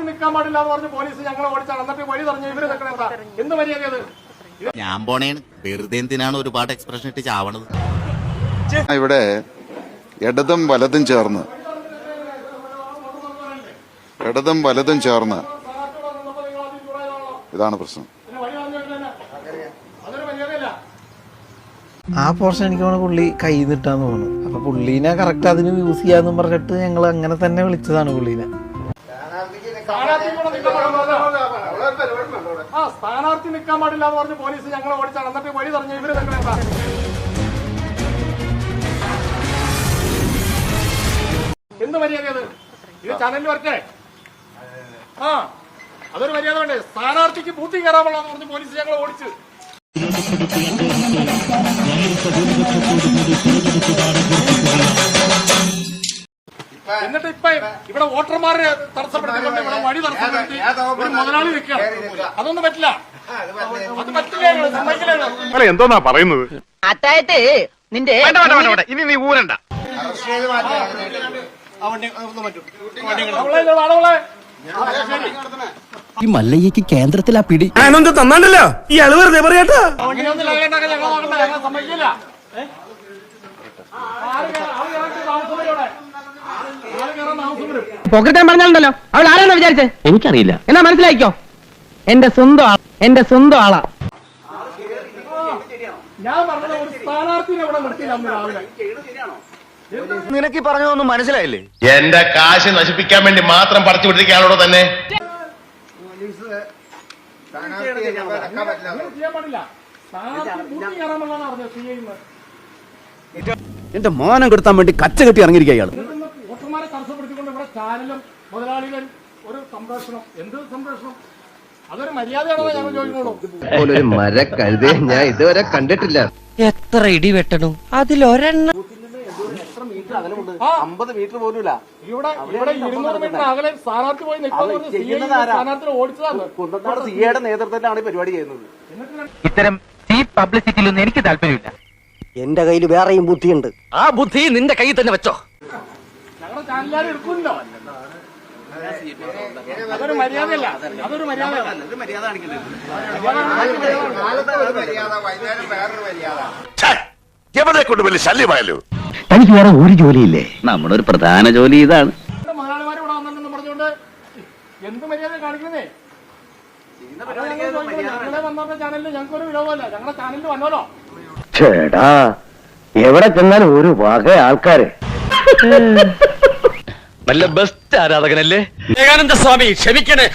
സ്ഥാനാർത്ഥി നിൽക്കാൻ പാടില്ല എന്ന് പറഞ്ഞ് പോലീസ് ഞങ്ങളെ ഓടിച്ചാൽ എന്നിട്ട് വഴി തടഞ്ഞു ഇവര് നിൽക്കണേണ്ട എന്ത് മര്യാദ? ഞാൻ പോണേണ് വെറുതെ എന്തിനാണ് ഒരുപാട് എക്സ്പ്രഷൻ ഇട്ട് ചാവണത്? ഇവിടെ ഇടതും വലതും ചേർന്ന് ഇതാണ് പ്രശ്നം. ആ പോർഷൻ എനിക്ക് തോന്നുന്നു പുള്ളി കൈ നിട്ടാന്ന് തോന്നുന്നു. അപ്പൊ പുള്ളീനെ കറക്റ്റ് അതിന് യൂസ് ചെയ്യാന്ന് പറഞ്ഞിട്ട് ഞങ്ങൾ അങ്ങനെ തന്നെ വിളിച്ചതാണ് പുള്ളീനെ. സ്ഥാനാർത്ഥി നിൽക്കാൻ പാടില്ല എന്ന് പറഞ്ഞ് പോലീസ് ഞങ്ങളെ ഓടിച്ചാൽ എന്നിട്ട് വഴി തടഞ്ഞു ഇവര് നിൽക്കണേണ്ട എന്ത് മര്യാദ? ഇത് ചാനലിൽ വരട്ടെ. അതൊരു മര്യാദ വേണ്ടേ? സ്ഥാനാർത്ഥിക്ക് ബൂത്തിൽ കയറാൻ പാടില്ല എന്ന് പറഞ്ഞ് പോലീസ് ഞങ്ങളെ ഓടിച്ച്. എന്നിട്ട് ഇപ്പൊ ഇവിടെ വോട്ടർമാരെ തടസ്സപ്പെടുത്തിക്കൊണ്ട് ഇവിടെ വഴി തടസ്സപ്പെടുത്തി ഒരു മുതലാളി നിൽക്കുകയാണ്. അതൊന്നും പറ്റില്ല. അത് പറ്റില്ല, സമ്മതിക്കില്ല. എന്തോന്നാ പറയുന്നത്? അത്തായത് നിന്റെ ഇനി നീ ഊരണ്ട. ഈ മല്ലയ്യക്ക് കേന്ദ്രത്തിലാ പിടി. തന്നാണ്ടല്ലോ ഈ അളവ് വെറുതെ പറയാട്ടാ. സമ്മതിക്കില്ല. പൊക്കറ്റാൻ പറഞ്ഞാലുണ്ടല്ലോ അവൾ ആരാണോ വിചാരിച്ചേ? എനിക്കറിയില്ല. എന്നാ മനസ്സിലായിക്കോ, എന്റെ സ്വന്തം ആളാ. ഞാൻ പറഞ്ഞത് ഒരു സ്ഥാനാർത്ഥിനെ ഇവിടെ നിർത്തിയില്ല അന്ന് രാവിലെ. നിനക്ക് പറഞ്ഞതൊന്നും മനസ്സിലായില്ലേ? എന്റെ കാശ് നശിപ്പിക്കാൻ വേണ്ടി മാത്രം പറിച്ചു വിട്ടിരിക്കുകയാണോ തന്നെ? ചെയ്യാൻ പാടില്ല. സ്ഥാനാർത്ഥി ബൂത്തിൽ കയറാൻ പാടില്ലെന്ന് പറഞ്ഞു CI. എന്റെ മാനം കെടുത്താൻ വേണ്ടി കച്ച കെട്ടി ഇറങ്ങിയിരിക്കുക ഇയാള്. വോട്ടർമാരെ തടസ്സപ്പെടുത്തിക്കൊണ്ട് ഇവിടെ ചാനലും മുതലാളികൾ ഒരു സംപ്രേഷണം. എന്ത് സംപ്രേഷണം? അതൊരു മര്യാദയാണോ ഞങ്ങൾ ചോദിക്കുന്നുള്ളൂ. ഒരു മര കഴുതയെ ഞാൻ ഇതുവരെ കണ്ടിട്ടില്ല. എത്ര ഇടി വെട്ടണം അതിലൊരെണ്ണം. 50 മീറ്റർ പോലുമില്ല. ഇവിടെ 200 മീറ്റർ അകലെ സ്ഥാനാർത്ഥി പോയി നിൽക്കുന്ന സ്ഥാനാർത്ഥിനെ ഓടിച്ചതാണ്. സിയുടെ നേതൃത്വത്തിലാണ് പരിപാടി ചെയ്യുന്നത്. ഇത്തരം ചീപ്പ് പബ്ലിസിറ്റിയിലൊന്നും എനിക്ക് താല്പര്യമില്ല. എന്റെ കയ്യിൽ വേറെയും ബുദ്ധിയുണ്ട്. ആ ബുദ്ധി നിന്റെ കയ്യിൽ തന്നെ വെച്ചോ. ഞങ്ങളുടെ ചാനലുകാർ എടുക്കുമല്ലോ. അതൊരു മര്യാദയല്ല. അതൊരു മര്യാദ. എവിടെ കൊണ്ട് വലിയ ശല്യമായല്ലോ. തനിക്ക് വേറെ ഒരു ജോലിയില്ലേ? നമ്മുടെ ഒരു പ്രധാന ജോലി ഇതാണ്. മുതലാളിമാർ ഇവിടെ വന്നിട്ടുണ്ടെന്ന് പറഞ്ഞുകൊണ്ട് എന്ത് മര്യാദ കാണിക്കുന്നേ? ഞങ്ങളെ വന്നവരുടെ ചാനലിൽ ഞങ്ങൾക്കൊരു വിരോധമല്ല. ഞങ്ങളുടെ ചാനലിൽ വന്നോലോ. ചേടാ എവിടെ ചെന്നാലും ഒരു വക ആൾക്കാര്. നല്ല ബെസ്റ്റ് ആരാധകനല്ലേ? വിവേകാനന്ദ സ്വാമി ക്ഷമിക്കണേ.